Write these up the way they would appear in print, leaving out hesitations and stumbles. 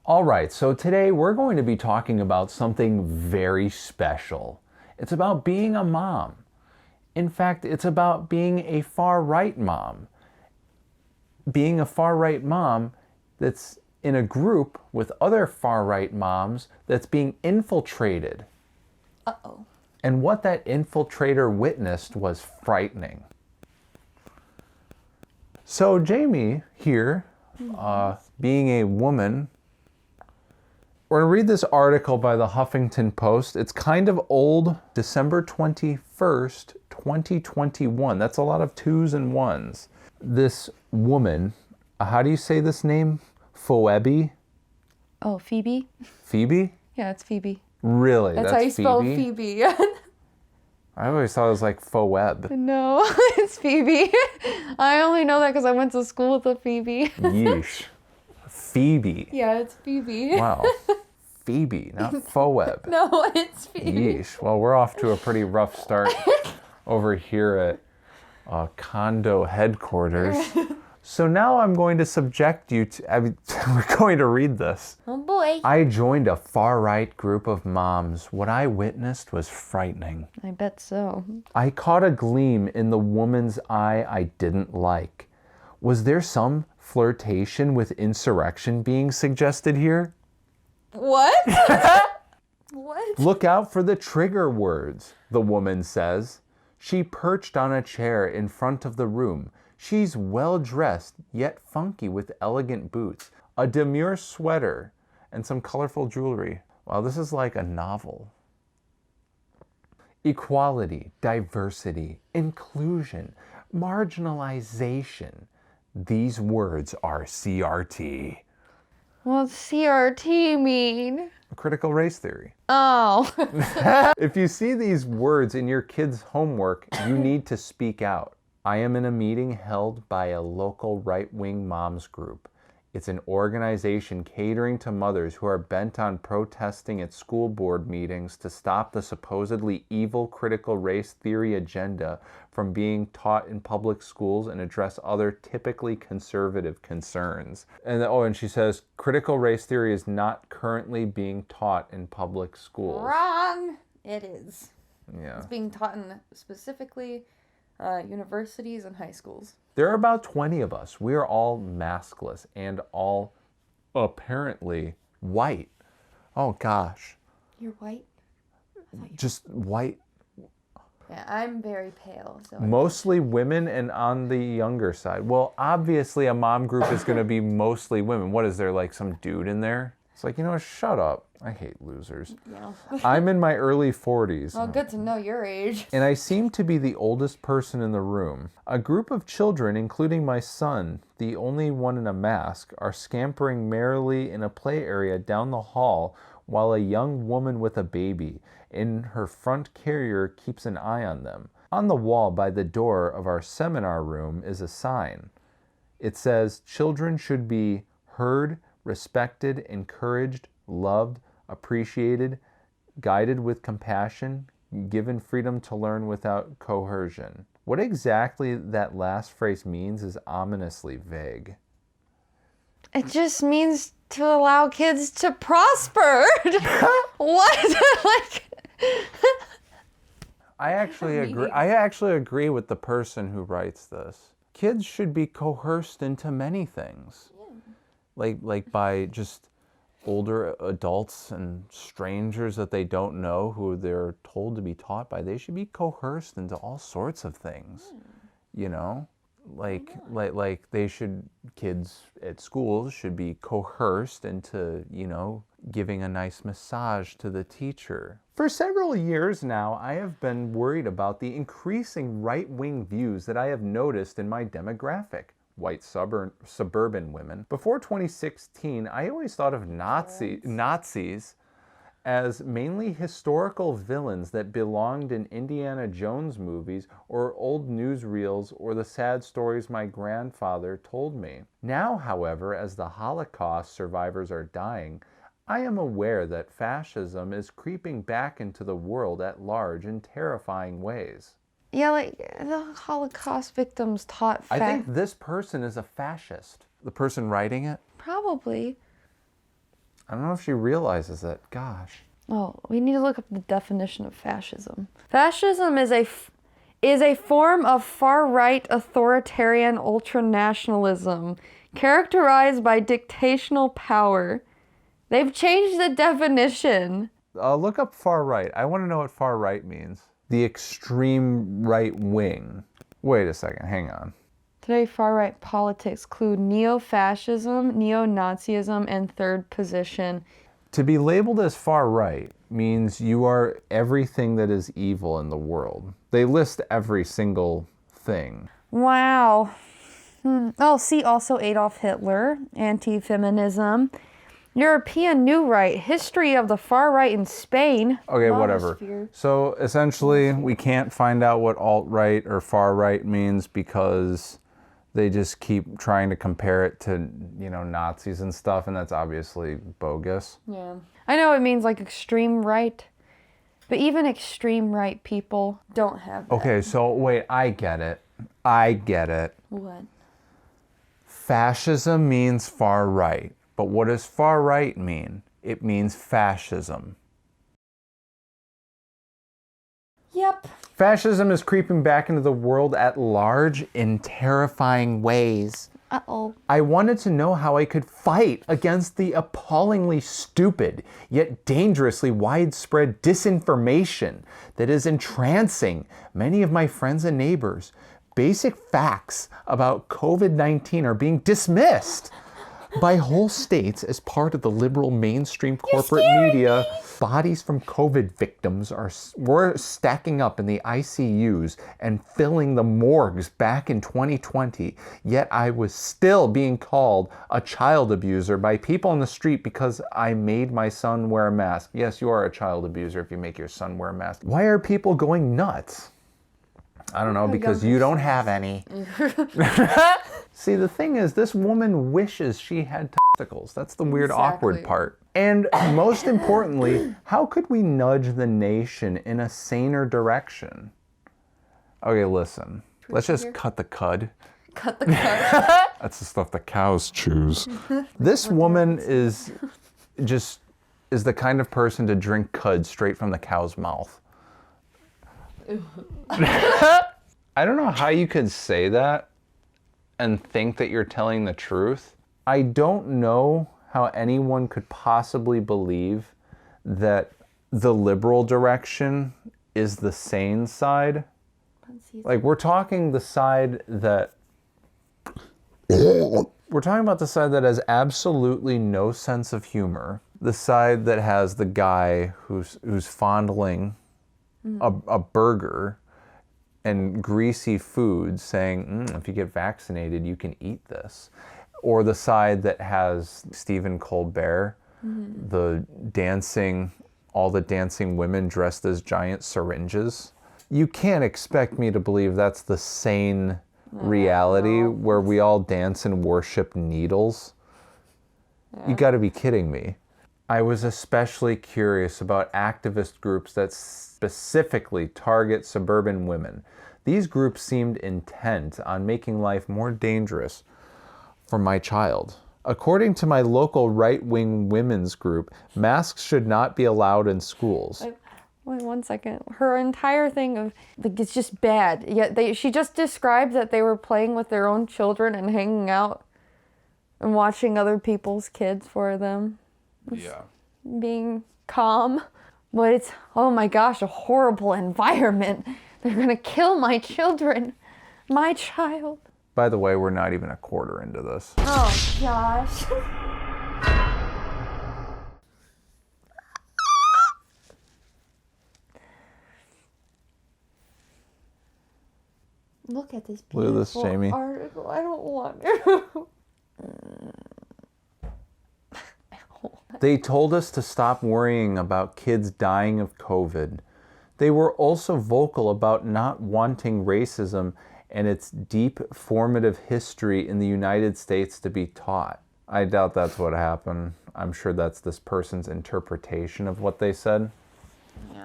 All right, so today we're going to be talking about something very special. It's about being a mom. In fact, it's about being a far-right mom. Being a far-right mom that's in a group with other far-right moms that's being infiltrated. Uh-oh. And what that infiltrator witnessed was frightening. So Jamie here, being a woman, we're going to read this article by the Huffington Post. It's kind of old, December 21st, 2021. That's a lot of twos and ones. This woman, how do you say this name? Phoebe? Oh, Phoebe? Phoebe? Yeah, it's Phoebe. Really? That's how you spell Phoebe. I always thought it was like Phoebe. No, it's Phoebe. I only know that because I went to school with a Phoebe. Yeesh. Phoebe. Yeah, it's Phoebe. Wow. Phoebe, not Phoebe. No, it's Phoebe. Yeesh. Well, we're off to a pretty rough start over here at condo headquarters. So now I'm going to subject you to, we're going to read this. Oh boy. I joined a far-right group of moms. What I witnessed was frightening. I bet so. I caught a gleam in the woman's eye I didn't like. Was there some flirtation with insurrection being suggested here? What? What? Look out for the trigger words, the woman says. She perched on a chair in front of the room. She's well-dressed, yet funky with elegant boots, a demure sweater, and some colorful jewelry. Wow, this is like a novel. Equality, diversity, inclusion, marginalization. These words are CRT. What's CRT mean? Critical race theory. Oh. If you see these words in your kids' homework, you need to speak out. I am in a meeting held by a local right-wing moms group. It's an organization catering to mothers who are bent on protesting at school board meetings to stop the supposedly evil critical race theory agenda from being taught in public schools and address other typically conservative concerns. And she says, critical race theory is not currently being taught in public schools. Wrong. It is. Yeah. It's being taught in specifically universities and high schools. There are about 20 of us. We are all maskless and all apparently white. Oh gosh. You're white? Just white. Yeah, I'm very pale. So Mostly women and on the younger side. Well, obviously a mom group is going to be mostly women. What is there, like some dude in there? It's like, shut up. I hate losers. Yeah. I'm in my early 40s. Well, good to know your age. And I seem to be the oldest person in the room. A group of children, including my son, the only one in a mask, are scampering merrily in a play area down the hall while a young woman with a baby in her front carrier keeps an eye on them. On the wall by the door of our seminar room is a sign. It says, children should be heard, respected, encouraged, loved, appreciated, guided with compassion, given freedom to learn without coercion. What exactly that last phrase means is ominously vague. It just means to allow kids to prosper. What? I actually agree with the person who writes this. Kids should be coerced into many things. Yeah. Like by just older adults and strangers that they don't know who they're told to be taught by. They should be coerced into all sorts of things. Kids at schools should be coerced into, giving a nice massage to the teacher. For several years now, I have been worried about the increasing right-wing views that I have noticed in my demographic. White suburban women. Before 2016, I always thought of Nazis as mainly historical villains that belonged in Indiana Jones movies or old newsreels or the sad stories my grandfather told me. Now, however, as the Holocaust survivors are dying, I am aware that fascism is creeping back into the world at large in terrifying ways. Yeah, like the Holocaust victims taught I think this person is a fascist. The person writing it? Probably. I don't know if she realizes it. Gosh. Oh, we need to look up the definition of fascism. Fascism is a form of far-right authoritarian ultranationalism characterized by dictatorial power. They've changed the definition. Look up far right. I want to know what far right means. The extreme right wing. Wait a second, hang on. Today, far-right politics include neo-fascism, neo-Nazism, and third position. To be labeled as far right means you are everything that is evil in the world. They list every single thing. Wow. Oh, see also Adolf Hitler, anti-feminism, European New Right, history of the far right in Spain. Okay, whatever. Monosphere. So essentially, we can't find out what alt-right or far right means because they just keep trying to compare it to, Nazis and stuff, and that's obviously bogus. Yeah. I know it means like extreme right, but even extreme right people don't have that. Okay, so wait, I get it. What? Fascism means far right. But what does far right mean? It means fascism. Yep. Fascism is creeping back into the world at large in terrifying ways. Uh-oh. I wanted to know how I could fight against the appallingly stupid, yet dangerously widespread disinformation that is entrancing many of my friends and neighbors. Basic facts about COVID-19 are being dismissed by whole states as part of the liberal mainstream corporate media. Bodies from COVID victims were stacking up in the ICUs and filling the morgues back in 2020. Yet I was still being called a child abuser by people on the street because I made my son wear a mask. Yes, you are a child abuser if you make your son wear a mask. Why are people going nuts? I don't know, because you don't have any. See, the thing is, this woman wishes she had testicles. That's the weird, awkward part. And most importantly, how could we nudge the nation in a saner direction? Okay, listen. Let's just cut the cud. Cut the cut. That's the stuff the cows choose. This woman is the kind of person to drink cud straight from the cow's mouth. I don't know how you could say that and think that you're telling the truth. I don't know how anyone could possibly believe that the liberal direction is the sane side. Like, we're talking the side that... We're talking about the side that has absolutely no sense of humor. The side that has the guy who's fondling a burger and greasy food saying, if you get vaccinated, you can eat this. Or the side that has Stephen Colbert, all the dancing women dressed as giant syringes. You can't expect me to believe that's the sane reality where we all dance and worship needles. You gotta be kidding me. I was especially curious about activist groups that specifically target suburban women. These groups seemed intent on making life more dangerous for my child. According to my local right-wing women's group, masks should not be allowed in schools. Wait 1 second. Her entire thing of, like, it's just bad. Yet she just described that they were playing with their own children and hanging out and watching other people's kids for them. Yeah. Being calm. But it's, oh my gosh, a horrible environment. They're gonna kill my children. My child. By the way, we're not even a quarter into this. Oh gosh. Look at this beautiful Look at this, Jamie. article. I don't want to. They told us to stop worrying about kids dying of COVID. They were also vocal about not wanting racism and its deep formative history in the United States to be taught. I doubt that's what happened. I'm sure that's this person's interpretation of what they said.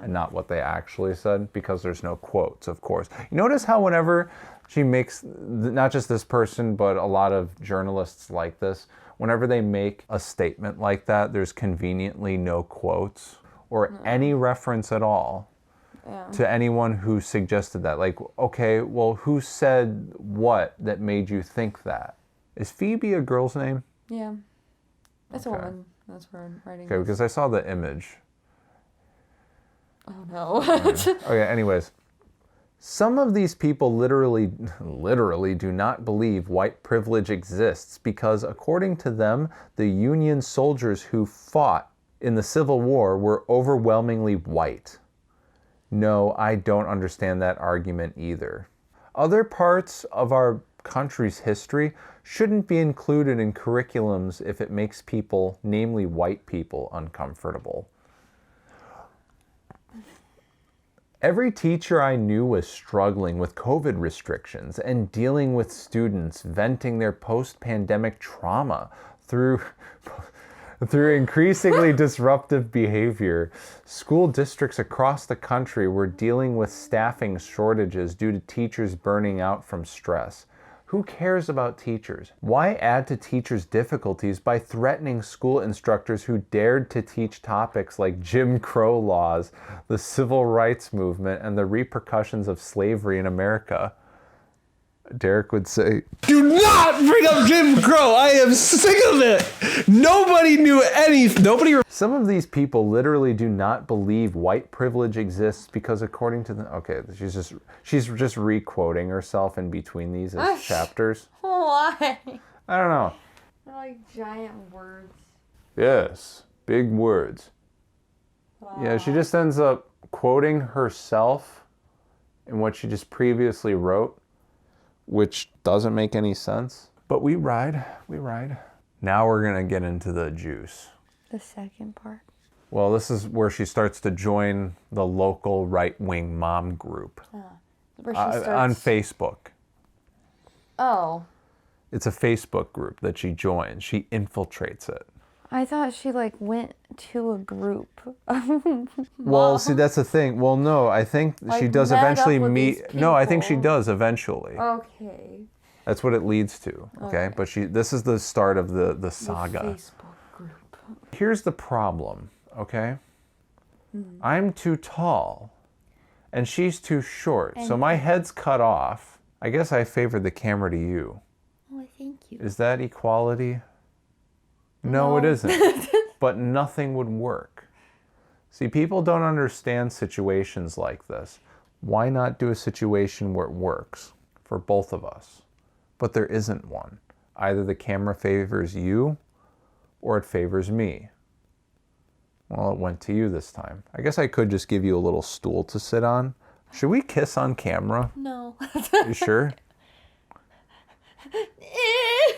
And not what they actually said, because there's no quotes, of course. You notice how whenever she makes, not just this person, but a lot of journalists like this, whenever they make a statement like that, there's conveniently no quotes or any reference at all to anyone who suggested that. Like, okay, well, who said what that made you think that? Is Phoebe a girl's name? Yeah. It's a woman. That's where I'm writing Okay, this. because I saw the image. Oh, no. Okay, anyways. Some of these people literally do not believe white privilege exists because, according to them, the Union soldiers who fought in the Civil War were overwhelmingly white. No, I don't understand that argument either. Other parts of our country's history shouldn't be included in curriculums if it makes people, namely white people, uncomfortable. Every teacher I knew was struggling with COVID restrictions and dealing with students venting their post-pandemic trauma through increasingly disruptive behavior. School districts across the country were dealing with staffing shortages due to teachers burning out from stress. Who cares about teachers? Why add to teachers' difficulties by threatening school instructors who dared to teach topics like Jim Crow laws, the civil rights movement, and the repercussions of slavery in America? Derek would say, "Do not bring up Jim Crow. I am sick of it. Nobody knew anything. Some of these people literally do not believe white privilege exists because, according to the... Okay, she's just re-quoting herself in between these as chapters. Why? I don't know. They're like giant words. Yes, big words. Wow. Yeah, she just ends up quoting herself in what she just previously wrote, which doesn't make any sense. But we ride. Now we're going to get into the juice. The second part. Well, this is where she starts to join the local right-wing mom group Where she starts... on Facebook. Oh. It's a Facebook group that she joins. She infiltrates it. I thought she like went to a group. Well, see, that's the thing. Well, no, I think Like, she does met up eventually with meet. these No, I think she people. does eventually. Okay. That's what it leads to. Okay, but this is the start of the saga. Facebook group. Here's the problem. Okay, I'm too tall, and she's too short, so my head's cut off. I guess I favored the camera to you. Oh, thank you. Is that equality? No, it isn't. But nothing would work. See, people don't understand situations like this. Why not do a situation where it works for both of us? But there isn't one. Either the camera favors you or it favors me. Well, it went to you this time. I guess I could just give you a little stool to sit on. Should we kiss on camera? No. You sure?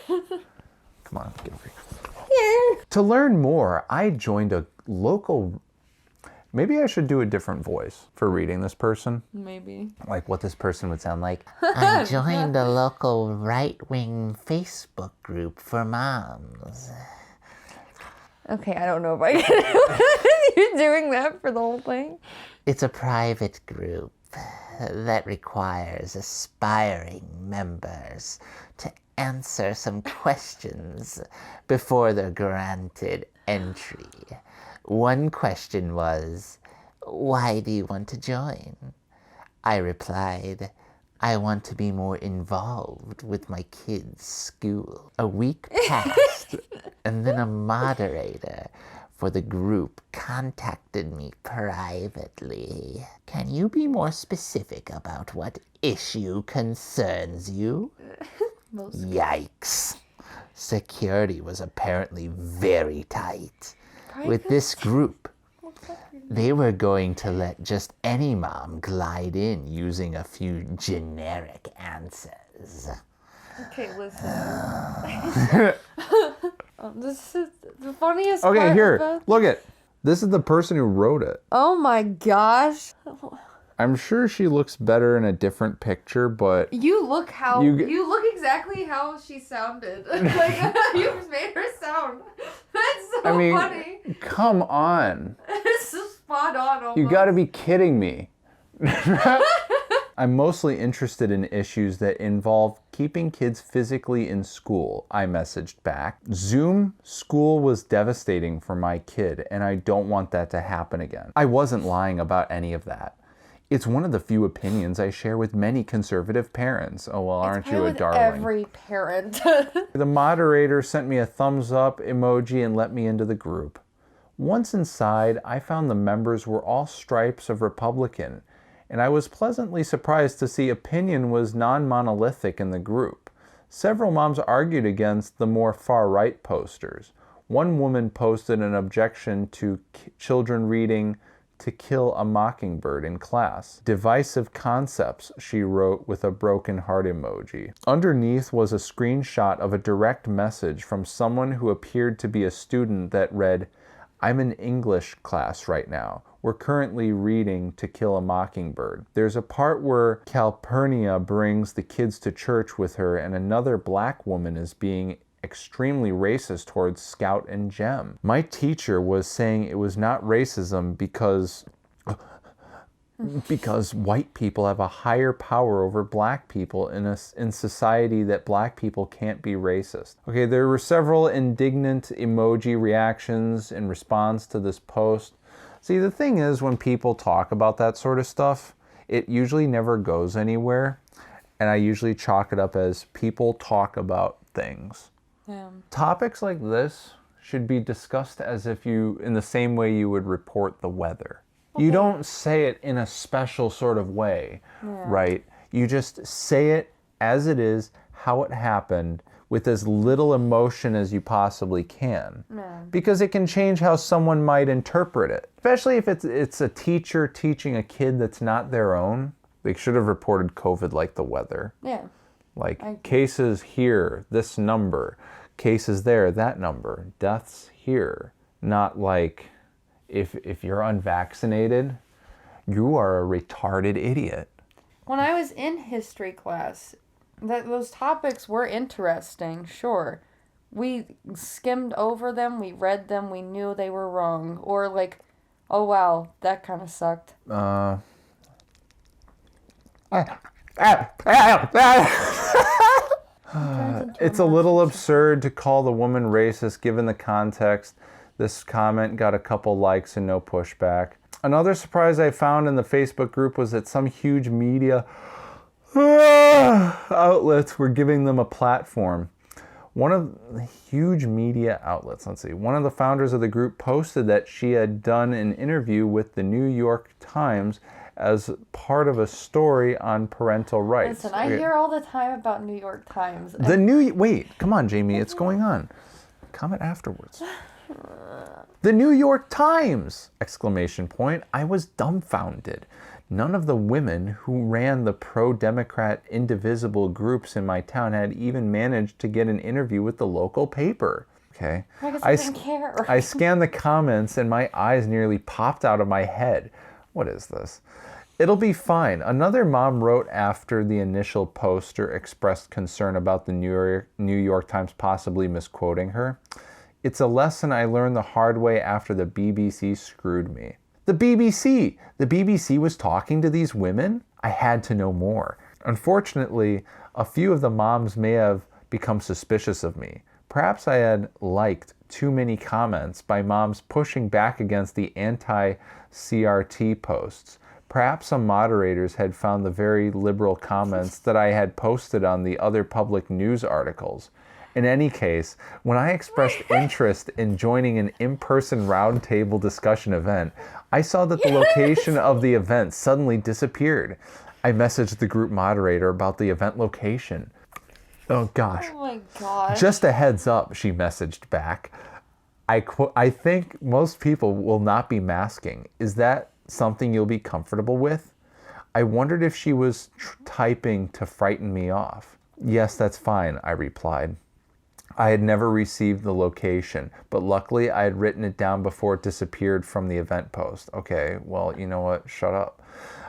Come on, get over here. To learn more, I joined a local... Maybe I should do a different voice for reading this person. Maybe. Like what this person would sound like. I joined a local right-wing Facebook group for moms. Okay, I don't know if I can. You're doing that for the whole thing? It's a private group that requires aspiring members to answer some questions before they're granted entry. One question was, "Why do you want to join?" I replied, "I want to be more involved with my kids' school." A week passed, and then a moderator for the group contacted me privately. "Can you be more specific about what issue concerns you?" Yikes. Security was apparently very tight. With this group, they were going to let just any mom glide in using a few generic answers. Okay, listen. This is the funniest Okay, part here. about... Look it. This is the person who wrote it. Oh my gosh. I'm sure she looks better in a different picture, but You look how... You You, g- look exactly how she sounded. Like, you made her sound. That's so I mean, funny. come on. It's so spot on almost. You gotta be kidding me. I'm mostly interested in issues that involve keeping kids physically in school, I messaged back. Zoom school was devastating for my kid, and I don't want that to happen again. I wasn't lying about any of that. It's one of the few opinions I share with many conservative parents. Oh, well, aren't you a darling? Every parent. The moderator sent me a thumbs up emoji and let me into the group. Once inside, I found the members were all stripes of Republican, and I was pleasantly surprised to see opinion was non-monolithic in the group. Several moms argued against the more far-right posters. One woman posted an objection to children reading To Kill a Mockingbird in class. Divisive concepts, she wrote with a broken heart emoji. Underneath was a screenshot of a direct message from someone who appeared to be a student that read, I'm in English class right now. We're currently reading To Kill a Mockingbird. There's a part where Calpurnia brings the kids to church with her and another black woman is being extremely racist towards Scout and Jem. My teacher was saying it was not racism because white people have a higher power over black people in society that black people can't be racist. Okay, there were several indignant emoji reactions in response to this post. See, the thing is, when people talk about that sort of stuff, it usually never goes anywhere, and I usually chalk it up as people talk about things. Yeah. Topics like this should be discussed as if in the same way you would report the weather. You don't say it in a special sort of way, right? You just say it as it is, how it happened, with as little emotion as you possibly can. Because it can change how someone might interpret it. Especially if it's a teacher teaching a kid that's not their own. They should have reported COVID like the weather. Yeah. Like cases here, this number. Cases there, that number. Deaths here. Not like if you're unvaccinated, you are a retarded idiot. When I was in history class, those topics were interesting, sure. We skimmed over them, we read them, we knew they were wrong. Or like, oh wow, that kind of sucked. It's a little absurd to call the woman racist given the context. This comment got a couple likes and no pushback. Another surprise I found in the Facebook group was that some huge media outlets were giving them a platform. One of the huge media outlets, one of the founders of the group posted that she had done an interview with the New York Times as part of a story on parental rights. Listen, I hear all the time about New York Times. Wait, come on, Jamie, it's going on. Comment afterwards. The New York Times! ! I was dumbfounded. None of the women who ran the pro-Democrat indivisible groups in my town had even managed to get an interview with the local paper. Okay. I guess I didn't care. I scanned the comments and my eyes nearly popped out of my head. What is this? It'll be fine. Another mom wrote after the initial poster expressed concern about the New York Times possibly misquoting her. It's a lesson I learned the hard way after the BBC screwed me. The BBC! The BBC was talking to these women? I had to know more. Unfortunately, a few of the moms may have become suspicious of me. Perhaps I had liked too many comments by moms pushing back against the anti-CRT posts. Perhaps some moderators had found the very liberal comments that I had posted on the other public news articles. In any case, when I expressed interest in joining an in-person roundtable discussion event, I saw that the location of the event suddenly disappeared. I messaged the group moderator about the event location. Oh gosh. Oh my gosh. Just a heads up, she messaged back. I think most people will not be masking. Is that something you'll be comfortable with? I wondered if she was typing to frighten me off. Yes, that's fine, I replied. I had never received the location, but luckily I had written it down before it disappeared from the event post. Okay, well, you know what? Shut up.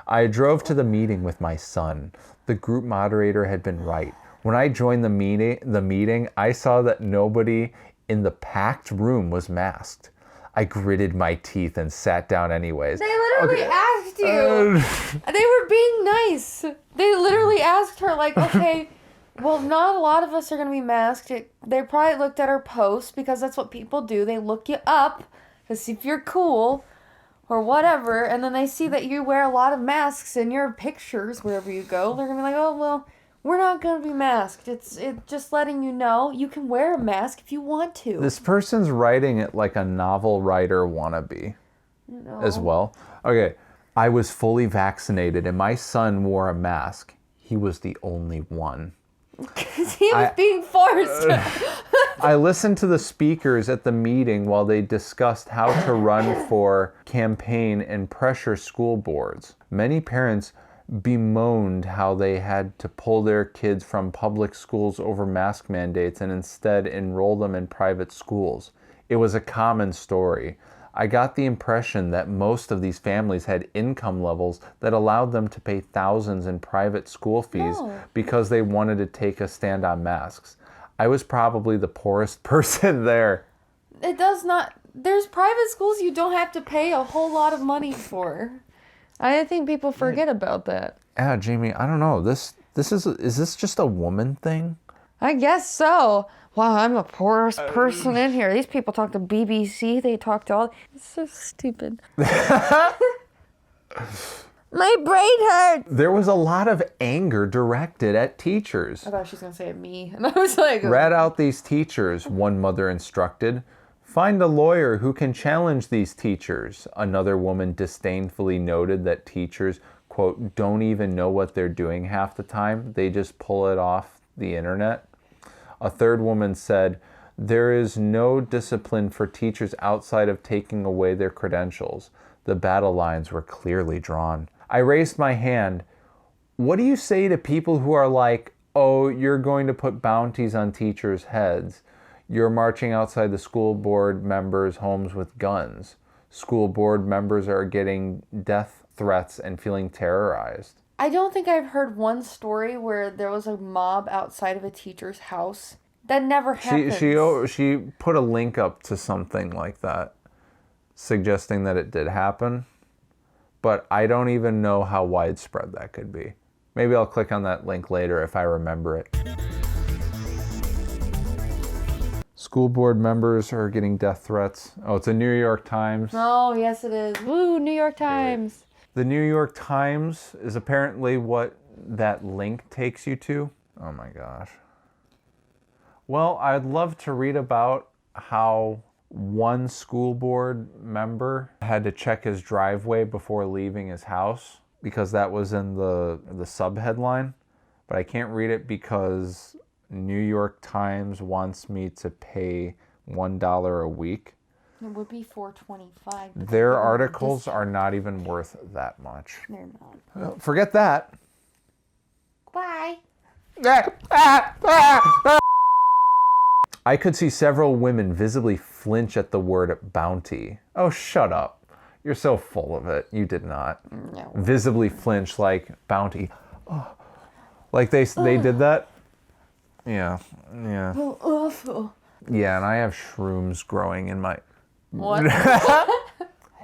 I drove to the meeting with my son. The group moderator had been right. When I joined the meeting, I saw that nobody in the packed room was masked. I gritted my teeth and sat down anyways. They literally asked you. They were being nice. They literally asked her, like, okay, well, not a lot of us are going to be masked. They probably looked at her post because that's what people do. They look you up to see if you're cool or whatever, and then they see that you wear a lot of masks in your pictures wherever you go. They're going to be like, oh, well, we're not going to be masked. It's just letting you know you can wear a mask if you want to. This person's writing it like a novel writer wannabe as well. Okay, I was fully vaccinated and my son wore a mask. He was the only one. Because he was being forced. I listened to the speakers at the meeting while they discussed how to run for campaign and pressure school boards. Many parents bemoaned how they had to pull their kids from public schools over mask mandates and instead enroll them in private schools. It was a common story. I got the impression that most of these families had income levels that allowed them to pay thousands in private school fees because they wanted to take a stand on masks. I was probably the poorest person there. It does not. There's private schools you don't have to pay a whole lot of money for. I think people forget about that. Yeah, Jamie, I don't know. Is this just a woman thing? I guess so. Wow, I'm the poorest person in here. These people talk to BBC. They talk to all. It's so stupid. My brain hurts. There was a lot of anger directed at teachers. I thought she was going to say at me. And I was like... Rat out these teachers, one mother instructed. Find a lawyer who can challenge these teachers. Another woman disdainfully noted that teachers, quote, don't even know what they're doing half the time. They just pull it off the internet. A third woman said, there is no discipline for teachers outside of taking away their credentials. The battle lines were clearly drawn. I raised my hand. What do you say to people who are like, oh, you're going to put bounties on teachers' heads? You're marching outside the school board members' homes with guns. School board members are getting death threats and feeling terrorized. I don't think I've heard one story where there was a mob outside of a teacher's house. That never happens. She put a link up to something like that, suggesting that it did happen. But I don't even know how widespread that could be. Maybe I'll click on that link later if I remember it. School board members are getting death threats. Oh, it's a New York Times. Oh, yes it is. Woo, New York Times. The New York Times is apparently what that link takes you to. Oh my gosh. Well, I'd love to read about how one school board member had to check his driveway before leaving his house because that was in the sub-headline. But I can't read it because New York Times wants me to pay $1 a week. It would be $4.25. Their articles are not even worth that much. They're not. Well, forget that. Bye. I could see several women visibly flinch at the word bounty. Oh, shut up. You're so full of it. You did not. No. Visibly flinch like bounty. Oh. Like they did that? Yeah. Oh, awful. Yeah, and I have shrooms growing in my... What?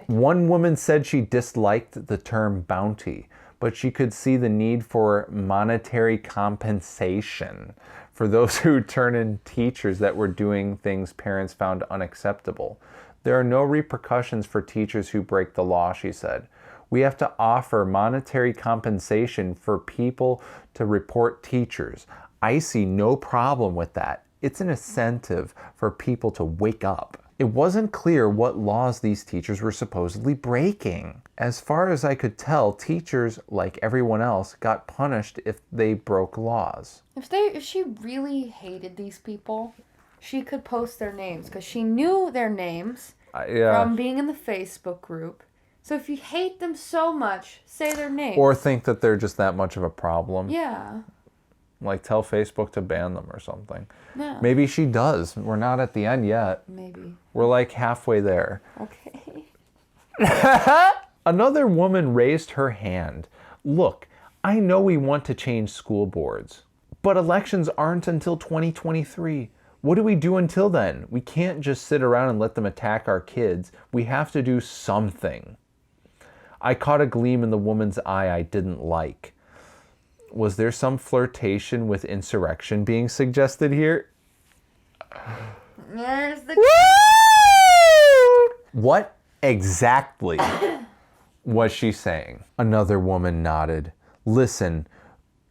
One woman said she disliked the term bounty, but she could see the need for monetary compensation for those who turn in teachers that were doing things parents found unacceptable. There are no repercussions for teachers who break the law, she said. We have to offer monetary compensation for people to report teachers. I see no problem with that. It's an incentive for people to wake up. It wasn't clear what laws these teachers were supposedly breaking. As far as I could tell, teachers, like everyone else, got punished if they broke laws. If she really hated these people, she could post their names because she knew their names from being in the Facebook group. So if you hate them so much, say their names. Or think that they're just that much of a problem. Yeah. Like tell Facebook to ban them or something. Yeah. Maybe she does. We're not at the end yet. Maybe. We're like halfway there. Okay. Another woman raised her hand. Look, I know we want to change school boards, but elections aren't until 2023. What do we do until then? We can't just sit around and let them attack our kids. We have to do something. I caught a gleam in the woman's eye I didn't like. Was there some flirtation with insurrection being suggested here? There's the... What exactly was she saying? Another woman nodded. Listen,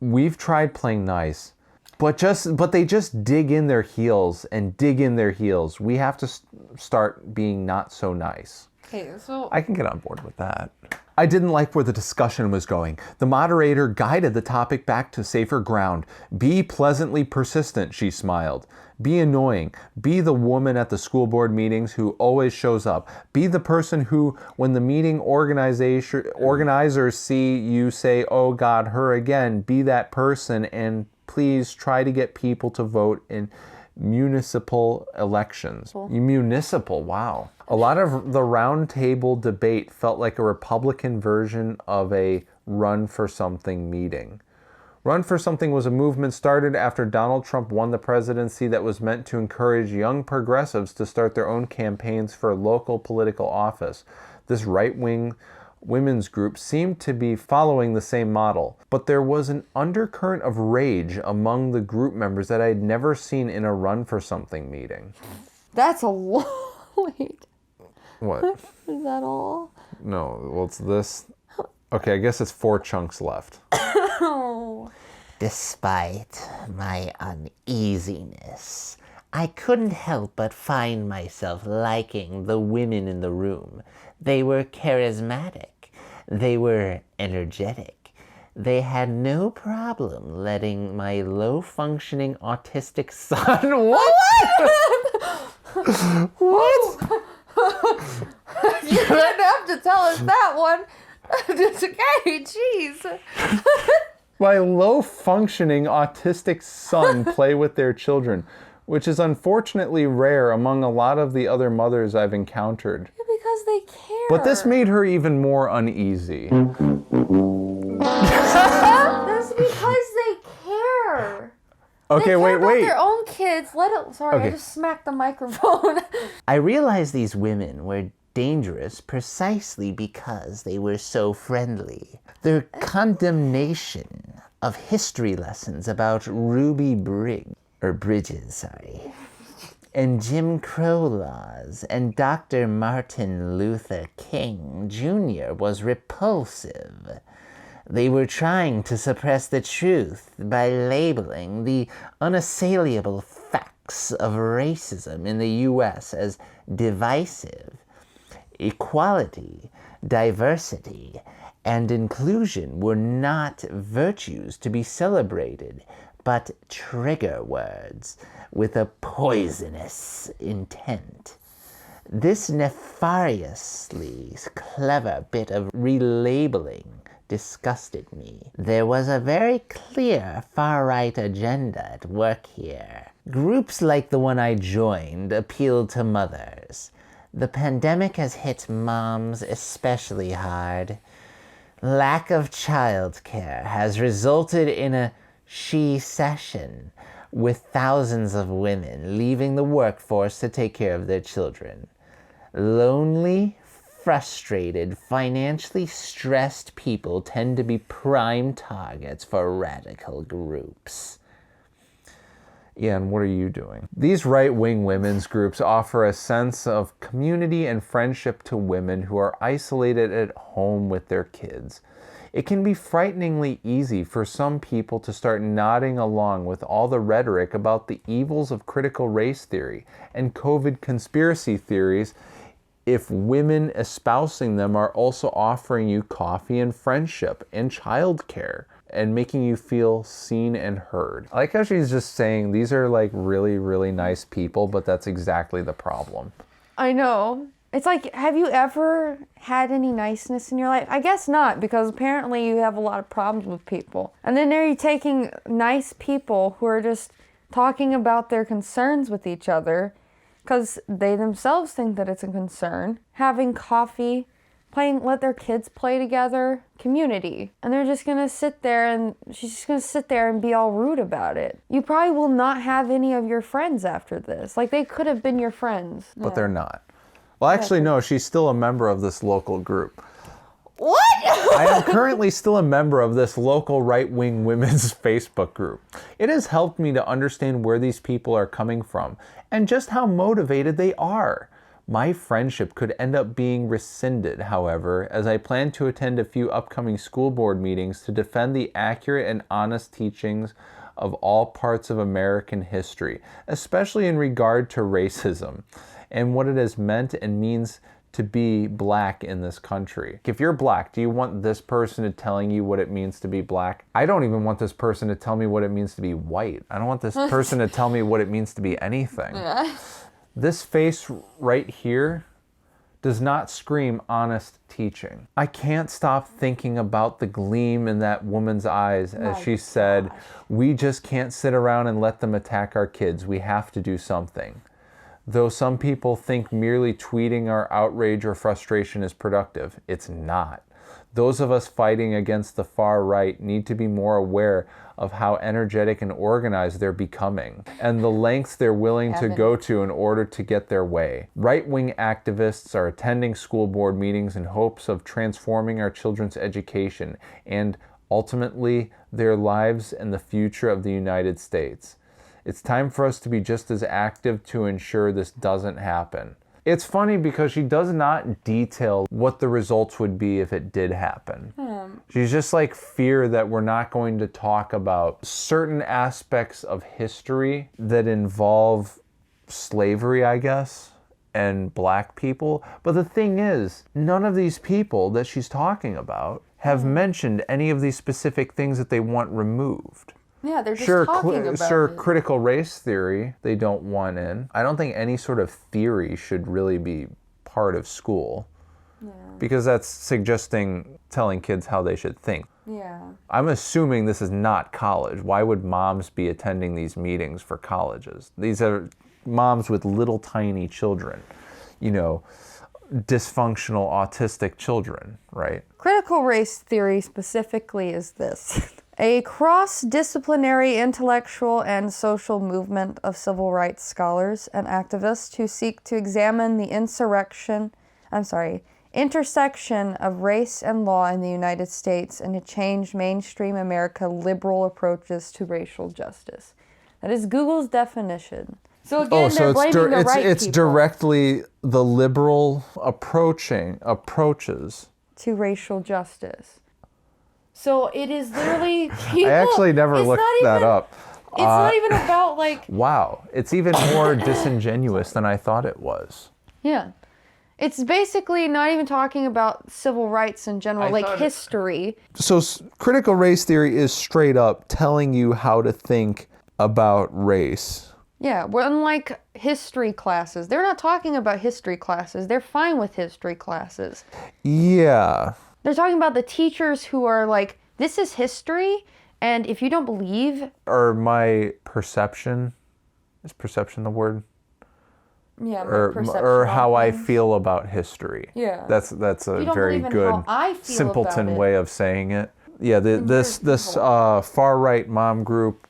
we've tried playing nice, but they just dig in their heels and dig in their heels. We have to start being not so nice. Okay, so... I can get on board with that. I didn't like where the discussion was going. The moderator guided the topic back to safer ground. Be pleasantly persistent, she smiled. Be annoying. Be the woman at the school board meetings who always shows up. Be the person who, when the meeting organizers see you say, oh God, her again, be that person, and please try to get people to vote in municipal elections. Municipal, wow. A lot of the roundtable debate felt like a Republican version of a Run for Something meeting. Run for Something was a movement started after Donald Trump won the presidency that was meant to encourage young progressives to start their own campaigns for local political office. This right-wing women's group seemed to be following the same model, but there was an undercurrent of rage among the group members that I had never seen in a Run for Something meeting. That's a lot. Wait. What? Is that all? No, well, it's this. Okay, I guess it's 4 chunks left. Oh. Despite my uneasiness, I couldn't help but find myself liking the women in the room. They were charismatic. They were energetic. They had no problem letting my low-functioning autistic son... What? What? You didn't have to tell us that one. It's okay, jeez. My low-functioning autistic son play with their children, which is unfortunately rare among a lot of the other mothers I've encountered. Because they care. But this made her even more uneasy. That's because they care. Okay, they care wait. about their own kids. Sorry, Okay. I just smacked the microphone. I realized these women were dangerous precisely because they were so friendly. Their condemnation of history lessons about Ruby Bridges, and Jim Crow laws and Dr. Martin Luther King Jr. was repulsive. They were trying to suppress the truth by labeling the unassailable facts of racism in the U.S. as divisive. Equality, diversity, and inclusion were not virtues to be celebrated, but trigger words with a poisonous intent. This nefariously clever bit of relabeling disgusted me. There was a very clear far-right agenda at work here. Groups like the one I joined appealed to mothers. The pandemic has hit moms especially hard. Lack of childcare has resulted in a she-cession, with thousands of women leaving the workforce to take care of their children. Lonely, frustrated, financially stressed people tend to be prime targets for radical groups. Yeah, and what are you doing? These right-wing women's groups offer a sense of community and friendship to women who are isolated at home with their kids. It can be frighteningly easy for some people to start nodding along with all the rhetoric about the evils of critical race theory and COVID conspiracy theories if women espousing them are also offering you coffee and friendship and childcare and making you feel seen and heard. I like how she's just saying these are like really, really nice people, but that's exactly the problem. I know. It's like, have you ever had any niceness in your life? I guess not, because apparently you have a lot of problems with people. And then are you taking nice people who are just talking about their concerns with each other because they themselves think that it's a concern, having coffee, let their kids play together. Community. And they're just gonna sit there and she's just gonna sit there and be all rude about it. You probably will not have any of your friends after this. Like, they could have been your friends. But they're not. Well, actually, no, she's still a member of this local group. What? I am currently still a member of this local right-wing women's Facebook group. It has helped me to understand where these people are coming from and just how motivated they are. My friendship could end up being rescinded, however, as I plan to attend a few upcoming school board meetings to defend the accurate and honest teachings of all parts of American history, especially in regard to racism and what it has meant and means to be black in this country. If you're black, do you want this person to telling you what it means to be black? I don't even want this person to tell me what it means to be white. I don't want this person to tell me what it means to be anything. Yeah. This face right here does not scream honest teaching. I can't stop thinking about the gleam in that woman's eyes as she said, "We just can't sit around and let them attack our kids. We have to do something." Though some people think merely tweeting our outrage or frustration is productive, it's not. Those of us fighting against the far right need to be more aware of how energetic and organized they're becoming, and the lengths they're willing to go to in order to get their way. Right-wing activists are attending school board meetings in hopes of transforming our children's education and, ultimately, their lives and the future of the United States. It's time for us to be just as active to ensure this doesn't happen. It's funny because she does not detail what the results would be if it did happen. She's just like fear that we're not going to talk about certain aspects of history that involve slavery, I guess, and black people. But the thing is, none of these people that she's talking about have mentioned any of these specific things that they want removed. Yeah, they're just talking about it. Critical race theory they don't want in. I don't think any sort of theory should really be part of school. Yeah. Because that's suggesting telling kids how they should think. Yeah. I'm assuming this is not college. Why would moms be attending these meetings for colleges? These are moms with little tiny children, you know, dysfunctional autistic children, right? Critical race theory specifically is this. A cross-disciplinary intellectual and social movement of civil rights scholars and activists who seek to examine the intersection of race and law in the United States and to change mainstream America liberal approaches to racial justice. That is Google's definition. So again, they're blaming the right people. It's directly the liberal approaches to racial justice. So it is literally people. I actually never looked that up. It's not even about like... Wow. It's even more disingenuous than I thought it was. Yeah. It's basically not even talking about civil rights in general, like history. So critical race theory is straight up telling you how to think about race. Yeah, well, unlike history classes. They're not talking about history classes. They're fine with history classes. Yeah. They're talking about the teachers who are like, this is history, and if you don't believe... Or my perception, is perception the word? Yeah, or how I feel about history. Yeah. That's a very good simpleton way of saying it. Yeah, this far right mom group,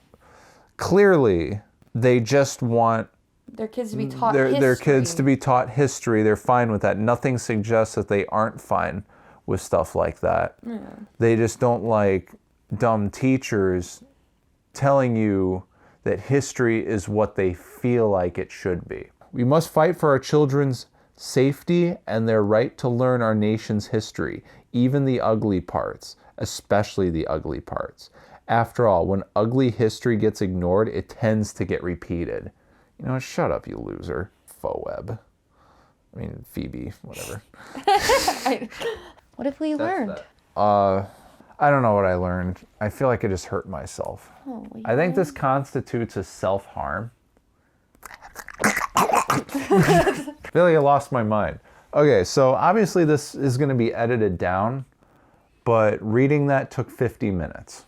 clearly they just want their kids to be taught history. Their kids to be taught history. They're fine with that. Nothing suggests that they aren't fine with stuff like that. Yeah. They just don't like dumb teachers telling you that history is what they feel like it should be. We must fight for our children's safety and their right to learn our nation's history, even the ugly parts, especially the ugly parts. After all, when ugly history gets ignored, it tends to get repeated. You know, shut up, you loser. Phoebe. I mean, Phoebe, whatever. What have we learned? I don't know what I learned. I feel like I just hurt myself. I think this constitutes a self-harm. I feel like I lost my mind. Okay, so obviously this is going to be edited down, but reading that took 50 minutes.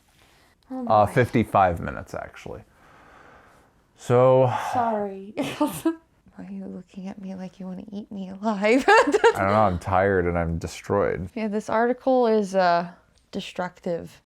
55 minutes, actually. So... Sorry. Why are you looking at me like you want to eat me alive? I don't know, I'm tired and I'm destroyed. Yeah, this article is destructive.